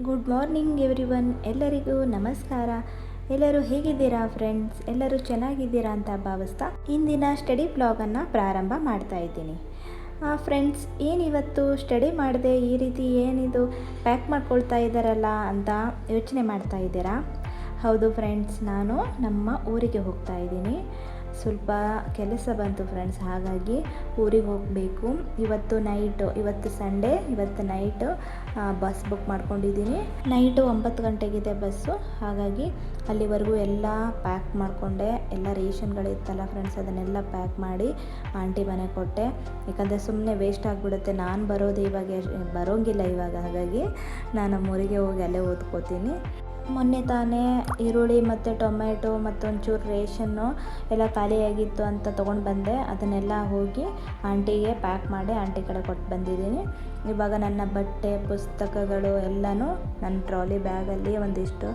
Good morning everyone, ಎಲ್ಲರಿಗೂ ನಮಸ್ಕಾರ. ಎಲ್ಲರೂ ಹೇಗಿದ್ದೀರಾ ಫ್ರೆಂಡ್ಸ್? ಎಲ್ಲರೂ ಚೆನ್ನಾಗಿದ್ದೀರಾ ಅಂತ ಭಾವಿಸ್ತಾ ಇಂದಿನ ಸ್ಟಡಿ ಬ್ಲಾಗನ್ನು ಪ್ರಾರಂಭ ಮಾಡ್ತಾ ಇದ್ದೀನಿ. ಫ್ರೆಂಡ್ಸ್, ಏನಿವತ್ತು ಸ್ಟಡಿ ಮಾಡಿದೆ ಈ ರೀತಿ ಏನಿದು ಪ್ಯಾಕ್ ಮಾಡ್ಕೊಳ್ತಾ ಇದ್ದಾರಲ್ಲ ಅಂತ ಯೋಚನೆ ಮಾಡ್ತಾ ಇದ್ದೀರಾ? ಹೌದು ಫ್ರೆಂಡ್ಸ್, ನಾನು ನಮ್ಮ ಊರಿಗೆ ಹೋಗ್ತಾ ಇದ್ದೀನಿ. ಸ್ವಲ್ಪ ಕೆಲಸ ಬಂತು ಫ್ರೆಂಡ್ಸ್, ಹಾಗಾಗಿ ಊರಿಗೆ ಹೋಗಬೇಕು. ಇವತ್ತು ಸಂಡೇ, ಇವತ್ತು ನೈಟು ಬಸ್ ಬುಕ್ ಮಾಡ್ಕೊಂಡಿದ್ದೀನಿ. ನೈಟು 9 ಗಂಟೆಗಿದೆ ಬಸ್ಸು, ಹಾಗಾಗಿ ಅಲ್ಲಿವರೆಗೂ ಎಲ್ಲ ಪ್ಯಾಕ್ ಮಾಡಿಕೊಂಡೆ. ಎಲ್ಲ ರೇಷನ್ಗಳಿತ್ತಲ್ಲ ಫ್ರೆಂಡ್ಸ್, ಅದನ್ನೆಲ್ಲ ಪ್ಯಾಕ್ ಮಾಡಿ ಆಂಟಿ ಮನೆ ಕೊಟ್ಟೆ. ಯಾಕಂದರೆ ಸುಮ್ಮನೆ ವೇಸ್ಟ್ ಆಗಿಬಿಡುತ್ತೆ. ನಾನು ಬರೋಂಗಿಲ್ಲ ಇವಾಗ, ಹಾಗಾಗಿ ನಾನು ಊರಿಗೆ ಹೋಗಿ ಅಲ್ಲೇ ಓದ್ಕೋತೀನಿ. ಮೊನ್ನೆ ತಾನೇ ಈರುಳ್ಳಿ ಮತ್ತು ಟೊಮೆಟೊ ಮತ್ತು ಒಂಚೂರು ರೇಷನ್ನು ಎಲ್ಲ ಖಾಲಿಯಾಗಿತ್ತು ಅಂತ ತೊಗೊಂಡು ಬಂದೆ. ಅದನ್ನೆಲ್ಲ ಹೋಗಿ ಆಂಟಿಗೆ ಪ್ಯಾಕ್ ಮಾಡಿ ಆಂಟಿ ಕಡೆ ಕೊಟ್ಟು ಬಂದಿದ್ದೀನಿ. ಇವಾಗ ನನ್ನ ಬಟ್ಟೆ ಪುಸ್ತಕಗಳು ಎಲ್ಲನೂ ನನ್ನ ಟ್ರಾಲಿ ಬ್ಯಾಗಲ್ಲಿ ಒಂದಿಷ್ಟು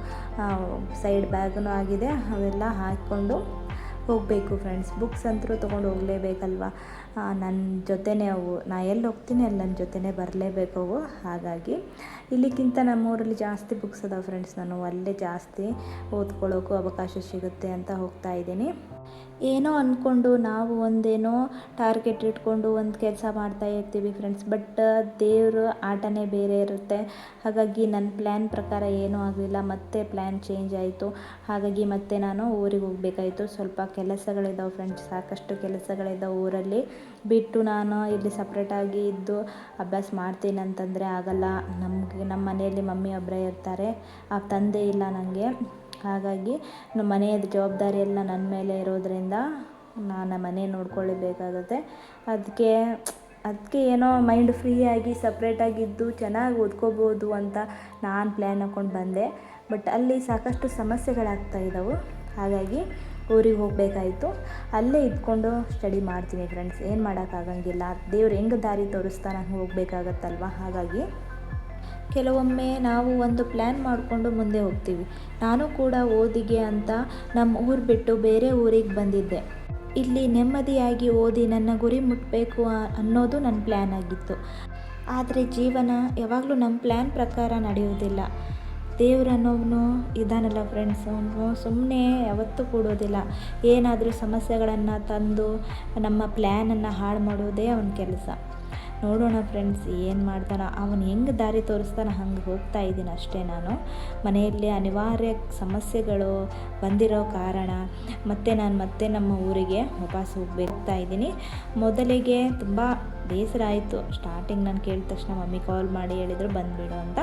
ಸೈಡ್ ಬ್ಯಾಗೂ ಆಗಿದೆ, ಅವೆಲ್ಲ ಹಾಕ್ಕೊಂಡು ಹೋಗಬೇಕು ಫ್ರೆಂಡ್ಸ್. ಬುಕ್ಸ್ ಅಂತೂ ತೊಗೊಂಡು ಹೋಗಲೇಬೇಕಲ್ವ, ನನ್ನ ಜೊತೆನೇ ಅವು. ಎಲ್ಲಿ ಹೋಗ್ತೀನಿ ಅಲ್ಲಿ ನನ್ನ ಜೊತೆನೇ ಬರಲೇಬೇಕು ಅವು. ಹಾಗಾಗಿ ಇಲ್ಲಿಗಿಂತ ನಮ್ಮೂರಲ್ಲಿ ಜಾಸ್ತಿ ಬುಕ್ಸ್ ಅದಾವೆ ಫ್ರೆಂಡ್ಸ್. ನಾನು ಅಲ್ಲೇ ಜಾಸ್ತಿ ಓದ್ಕೊಳ್ಳೋಕ್ಕೂ ಅವಕಾಶ ಸಿಗುತ್ತೆ ಅಂತ ಹೋಗ್ತಾ ಇದ್ದೀನಿ. ಏನೋ ಅಂದ್ಕೊಂಡು ನಾವು ಒಂದೇನೋ ಟಾರ್ಗೆಟ್ ಇಟ್ಕೊಂಡು ಒಂದು ಕೆಲಸ ಮಾಡ್ತಾ ಇರ್ತೀವಿ ಫ್ರೆಂಡ್ಸ್, ಬಟ್ ದೇವ್ರ ಆಟನೇ ಬೇರೆ ಇರುತ್ತೆ. ಹಾಗಾಗಿ ನನ್ನ ಪ್ಲ್ಯಾನ್ ಪ್ರಕಾರ ಏನೂ ಆಗಲಿಲ್ಲ, ಮತ್ತೆ ಪ್ಲ್ಯಾನ್ ಚೇಂಜ್ ಆಯಿತು. ಹಾಗಾಗಿ ಮತ್ತೆ ನಾನು ಊರಿಗೆ ಹೋಗಬೇಕಾಯಿತು. ಸ್ವಲ್ಪ ಕೆಲಸಗಳಿದ್ದಾವೆ ಫ್ರೆಂಡ್ಸ್, ಸಾಕಷ್ಟು ಕೆಲಸಗಳಿದ್ದಾವೆ ಊರಲ್ಲಿ. ಬಿಟ್ಟು ನಾನು ಇಲ್ಲಿ ಸಪ್ರೇಟಾಗಿ ಇದ್ದು ಅಭ್ಯಾಸ ಮಾಡ್ತೀನಿ ಅಂತಂದರೆ ಆಗಲ್ಲ. ನಮ್ಮ ಮನೆಯಲ್ಲಿ ಮಮ್ಮಿ ಒಬ್ಬರೇ ಇರ್ತಾರೆ, ಆ ತಂದೆ ಇಲ್ಲ ನನಗೆ. ಹಾಗಾಗಿ ಮನೆಯದ ಜವಾಬ್ದಾರಿ ಎಲ್ಲ ನನ್ನ ಮೇಲೆ ಇರೋದರಿಂದ ನಾನು ಮನೆ ನೋಡ್ಕೊಳ್ಳೇಬೇಕಾಗುತ್ತೆ. ಅದಕ್ಕೆ ಏನೋ ಮೈಂಡ್ ಫ್ರೀಯಾಗಿ ಸಪ್ರೇಟಾಗಿದ್ದು ಚೆನ್ನಾಗಿ ಓದ್ಕೋಬೋದು ಅಂತ ನಾನು ಪ್ಲ್ಯಾನ್ ಹಾಕ್ಕೊಂಡು ಬಂದೆ. ಬಟ್ ಅಲ್ಲಿ ಸಾಕಷ್ಟು ಸಮಸ್ಯೆಗಳಾಗ್ತಾ ಇದ್ದಾವೆ, ಹಾಗಾಗಿ ಊರಿಗೆ ಹೋಗಬೇಕಾಯಿತು. ಅಲ್ಲೇ ಇದ್ಕೊಂಡು ಸ್ಟಡಿ ಮಾಡ್ತೀನಿ ಫ್ರೆಂಡ್ಸ್. ಏನು ಮಾಡೋಕ್ಕಾಗಂಗಿಲ್ಲ, ದೇವ್ರು ಹೆಂಗೆ ದಾರಿ ತೋರಿಸ್ತಾ ನಾನು ಹೋಗಬೇಕಾಗತ್ತಲ್ವ. ಹಾಗಾಗಿ ಕೆಲವೊಮ್ಮೆ ನಾವು ಒಂದು ಪ್ಲ್ಯಾನ್ ಮಾಡಿಕೊಂಡು ಮುಂದೆ ಹೋಗ್ತೀವಿ. ನಾನು ಕೂಡ ಓದಿಗೆ ಅಂತ ನಮ್ಮ ಊರು ಬಿಟ್ಟು ಬೇರೆ ಊರಿಗೆ ಬಂದಿದ್ದೆ. ಇಲ್ಲಿ ನೆಮ್ಮದಿಯಾಗಿ ಓದಿ ನನ್ನ ಗುರಿ ಮುಟ್ಟಬೇಕು ಅನ್ನೋದು ನನ್ನ ಪ್ಲ್ಯಾನ್ ಆಗಿತ್ತು. ಆದರೆ ಜೀವನ ಯಾವಾಗಲೂ ನಮ್ಮ ಪ್ಲ್ಯಾನ್ ಪ್ರಕಾರ ನಡೆಯೋದಿಲ್ಲ. ದೇವರನ್ನೋನು ಇದಾನಲ್ಲ ಫ್ರೆಂಡ್ಸ್, ಅವನು ಸುಮ್ಮನೆ ಯಾವತ್ತೂ ಕೊಡೋದಿಲ್ಲ. ಏನಾದರೂ ಸಮಸ್ಯೆಗಳನ್ನು ತಂದು ನಮ್ಮ ಪ್ಲ್ಯಾನನ್ನು ಹಾಳು ಮಾಡೋದೇ ಅವನ ಕೆಲಸ. ನೋಡೋಣ ಫ್ರೆಂಡ್ಸ್ ಏನು ಮಾಡ್ತಾನೆ, ಅವನು ಹೆಂಗೆ ದಾರಿ ತೋರಿಸ್ತಾನೆ ಹಂಗೆ ಹೋಗ್ತಾ ಇದ್ದೀನಿ ಅಷ್ಟೇ. ನಾನು ಮನೆಯಲ್ಲಿ ಅನಿವಾರ್ಯ ಸಮಸ್ಯೆಗಳು ಬಂದಿರೋ ಕಾರಣ ನಾನು ಮತ್ತೆ ನಮ್ಮ ಊರಿಗೆ ವಾಪಸ್ ಹೋಗ್ತಾ ಇದ್ದೀನಿ. ಮೊದಲಿಗೆ ತುಂಬ ಬೇಸರ ಆಯಿತು. ಸ್ಟಾರ್ಟಿಂಗ್ ನಾನು ಕೇಳಿದ ತಕ್ಷಣ ಮಮ್ಮಿ ಕಾಲ್ ಮಾಡಿ ಹೇಳಿದರು ಬಂದುಬಿಡು ಅಂತ.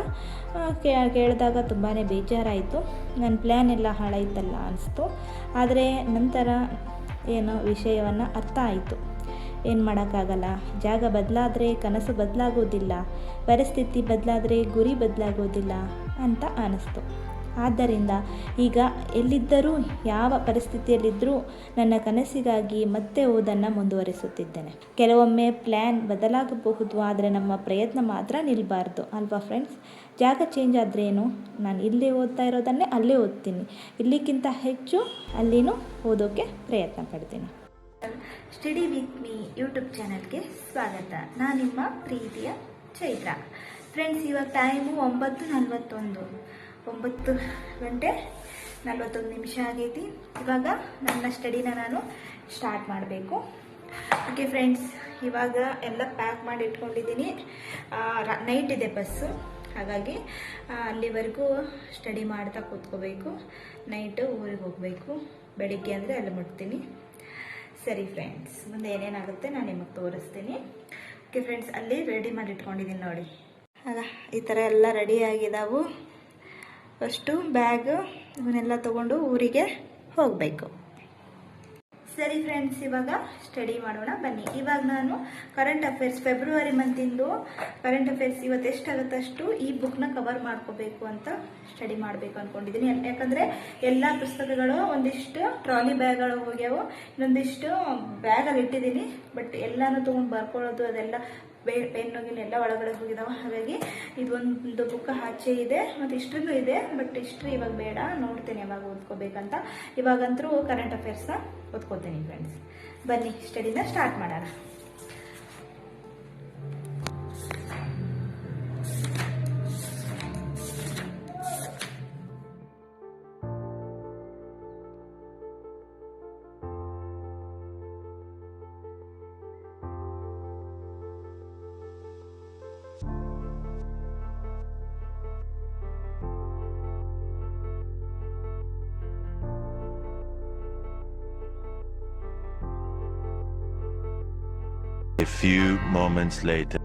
ಕೇಳಿದಾಗ ತುಂಬಾ ಬೇಜಾರಾಯಿತು. ನನ್ನ ಪ್ಲ್ಯಾನ್ ಎಲ್ಲ ಹಾಳಾಯ್ತಲ್ಲ ಅನಿಸ್ತು. ಆದರೆ ನಂತರ ಏನೋ ವಿಷಯವನ್ನು ಅರ್ಥ ಆಯಿತು. ಏನು ಮಾಡೋಕ್ಕಾಗಲ್ಲ, ಜಾಗ ಬದಲಾದರೆ ಕನಸು ಬದಲಾಗೋದಿಲ್ಲ, ಪರಿಸ್ಥಿತಿ ಬದಲಾದರೆ ಗುರಿ ಬದಲಾಗೋದಿಲ್ಲ ಅಂತ ಅನ್ನಿಸ್ತು. ಆದ್ದರಿಂದ ಈಗ ಎಲ್ಲಿದ್ದರೂ ಯಾವ ಪರಿಸ್ಥಿತಿಯಲ್ಲಿದ್ದರೂ ನನ್ನ ಕನಸಿಗಾಗಿ ಮತ್ತೆ ಓದನ್ನು ಮುಂದುವರಿಸುತ್ತಿದ್ದೇನೆ. ಕೆಲವೊಮ್ಮೆ ಪ್ಲ್ಯಾನ್ ಬದಲಾಗಬಹುದು, ಆದರೆ ನಮ್ಮ ಪ್ರಯತ್ನ ಮಾತ್ರ ನಿಲ್ಲಬಾರ್ದು ಅಲ್ವಾ ಫ್ರೆಂಡ್ಸ್. ಜಾಗ ಚೇಂಜ್ ಆದ್ರೇನು, ನಾನು ಇಲ್ಲೇ ಓದ್ತಾ ಇರೋದನ್ನೇ ಅಲ್ಲೇ ಓದ್ತೀನಿ, ಇಲ್ಲಿಗಿಂತ ಹೆಚ್ಚು ಅಲ್ಲಿನೂ ಓದೋಕ್ಕೆ ಪ್ರಯತ್ನ ಪಡ್ತೀನಿ. ಸ್ಟಡಿ ವಿತ್ ಮೀ ಯೂಟ್ಯೂಬ್ ಚಾನಲ್ಗೆ ಸ್ವಾಗತ. ನಾನು ನಿಮ್ಮ ಪ್ರೀತಿಯ ಚೈತ್ರ. ಫ್ರೆಂಡ್ಸ್, ಇವಾಗ ಟೈಮು 9:41, 9:41 ಆಗೈತಿ. ಇವಾಗ ನನ್ನ ಸ್ಟಡಿನ ನಾನು ಸ್ಟಾರ್ಟ್ ಮಾಡಬೇಕು. ಓಕೆ ಫ್ರೆಂಡ್ಸ್, ಇವಾಗ ಎಲ್ಲ ಪ್ಯಾಕ್ ಮಾಡಿ ಇಟ್ಕೊಂಡಿದ್ದೀನಿ. ನೈಟ್ ಇದೆ ಬಸ್ಸು, ಹಾಗಾಗಿ ಅಲ್ಲಿವರೆಗೂ ಸ್ಟಡಿ ಮಾಡ್ತಾ ಕೂತ್ಕೋಬೇಕು. ನೈಟು ಊರಿಗೆ ಹೋಗಬೇಕು, ಬೆಳಿಗ್ಗೆ ಅಂದರೆ ಅಲ್ಲಿ ಮುಟ್ತೀನಿ. ಸರಿ ಫ್ರೆಂಡ್ಸ್, ಮುಂದೆ ಏನೇನಾಗುತ್ತೆ ನಾನು ನಿಮಗೆ ತೋರಿಸ್ತೀನಿ. ಓಕೆ ಫ್ರೆಂಡ್ಸ್, ಅಲ್ಲಿ ರೆಡಿ ಮಾಡಿ ಇಟ್ಕೊಂಡಿದ್ದೀನಿ ನೋಡಿ. ಆಗ ಈ ಥರ ಎಲ್ಲ ರೆಡಿ ಆಗಿದ್ದಾವೆ. ಫಸ್ಟು ಬ್ಯಾಗ್ ಇವನ್ನೆಲ್ಲ ತೊಗೊಂಡು ಊರಿಗೆ ಹೋಗಬೇಕು. ಸರಿ ಫ್ರೆಂಡ್ಸ್, ಇವಾಗ ಸ್ಟಡಿ ಮಾಡೋಣ ಬನ್ನಿ. ಇವಾಗ ನಾನು ಕರೆಂಟ್ ಅಫೇರ್ಸ್ ಫೆಬ್ರವರಿ ಮಂತಿಂದು ಕರೆಂಟ್ ಅಫೇರ್ಸ್ ಇವತ್ತು ಎಷ್ಟಾಗುತ್ತೆ ಅಷ್ಟು ಈ ಬುಕ್ನ ಕವರ್ ಮಾಡ್ಕೋಬೇಕು ಅಂತ ಸ್ಟಡಿ ಮಾಡಬೇಕು ಅಂದ್ಕೊಂಡಿದ್ದೀನಿ. ಯಾಕಂದರೆ ಎಲ್ಲ ಪುಸ್ತಕಗಳು ಒಂದಿಷ್ಟು ಟ್ರಾಲಿ ಬ್ಯಾಗ್ಗಳು ಹೋಗ್ಯಾವು, ಇನ್ನೊಂದಿಷ್ಟು ಬ್ಯಾಗಲ್ಲಿ ಇಟ್ಟಿದ್ದೀನಿ. ಬಟ್ ಎಲ್ಲನೂ ತೊಗೊಂಡು ಬರ್ಕೊಳ್ಳೋದು ಅದೆಲ್ಲ ಪೆನ್ನು ಎಲ್ಲ ಒಳಗಡೆ ಹೋಗಿದಾವೆ. ಹಾಗಾಗಿ ಇದೊಂದು ಬುಕ್ ಆಚೆ ಇದೆ, ಮತ್ತು ಹಿಸ್ಟ್ರಿನೂ ಇದೆ. ಬಟ್ ಹಿಸ್ಟ್ರಿ ಇವಾಗ ಬೇಡ, ನೋಡ್ತೇನೆ ಯಾವಾಗ ಓದ್ಕೋಬೇಕಂತ. ಇವಾಗಂತರೂ ಕರೆಂಟ್ ಅಫೇರ್ಸ್ನ ಓದ್ಕೋತೀನಿ ಫ್ರೆಂಡ್ಸ್. ಬನ್ನಿ ಸ್ಟಡಿನ ಸ್ಟಾರ್ಟ್ ಮಾಡೋಣ. A few moments later.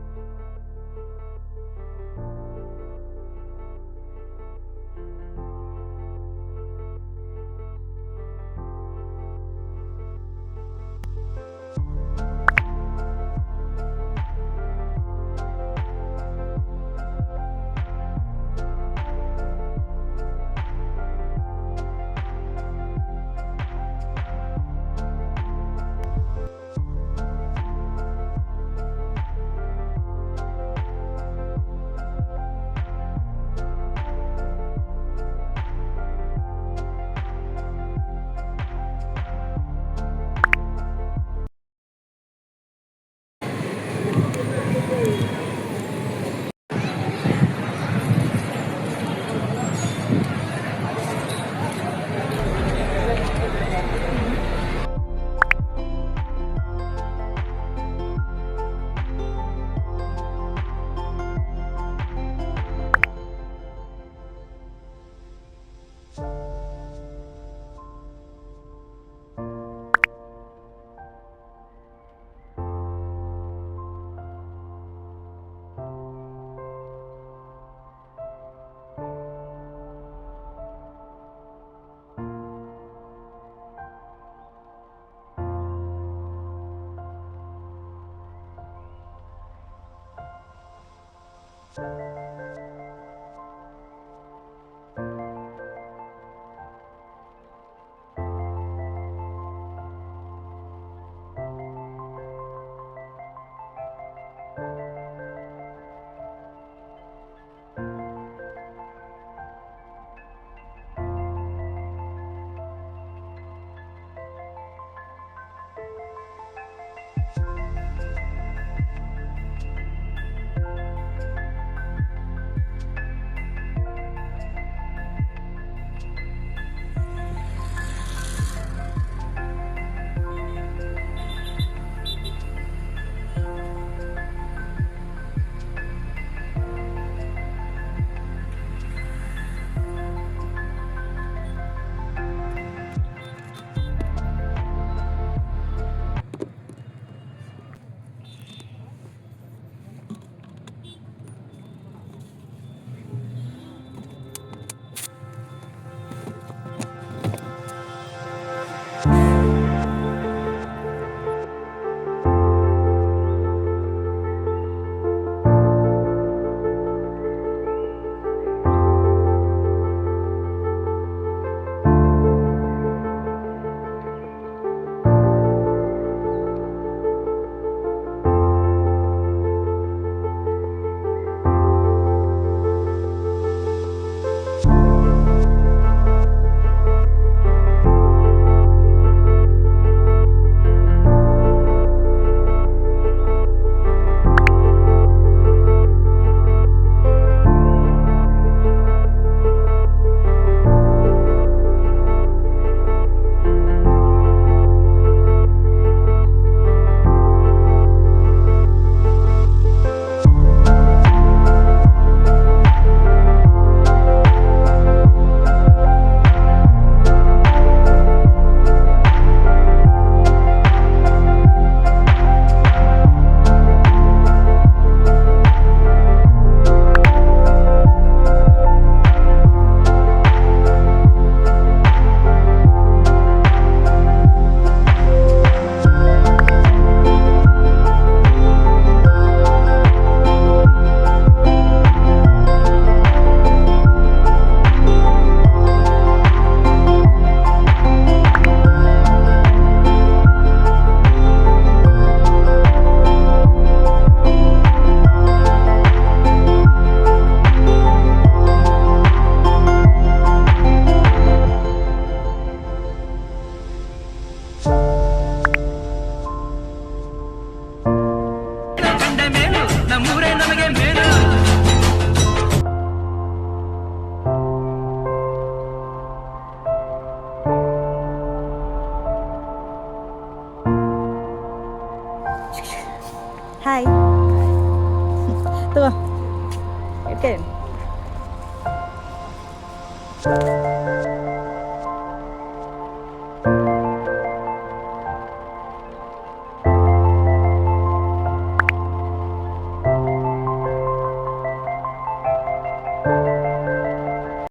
Okay